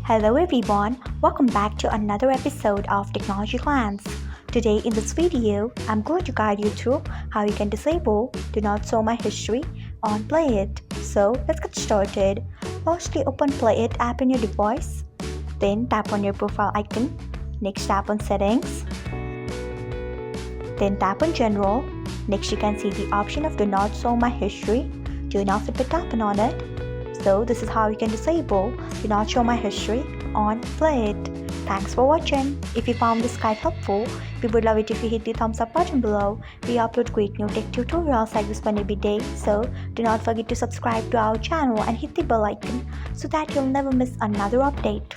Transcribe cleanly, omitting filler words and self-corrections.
Hello everyone, welcome back to another episode of Technologyglance. Today in this video, I'm going to guide you through how you can disable Do Not Show My History on PLAYit. So let's get started. Firstly, open PLAYit app in your device. Then tap on your profile icon. Next tap on Settings. Then tap on General. Next you can see the option of Do Not Show My History. Turn off it by tapping on it. So this is how you can disable Do Not Show My History on PLAYit. Thanks for watching. If you found this guide helpful, we would love it if you hit the thumbs up button below. We upload great new tech tutorials like this one every day, so do not forget to subscribe to our channel and hit the bell icon so that you'll never miss another update.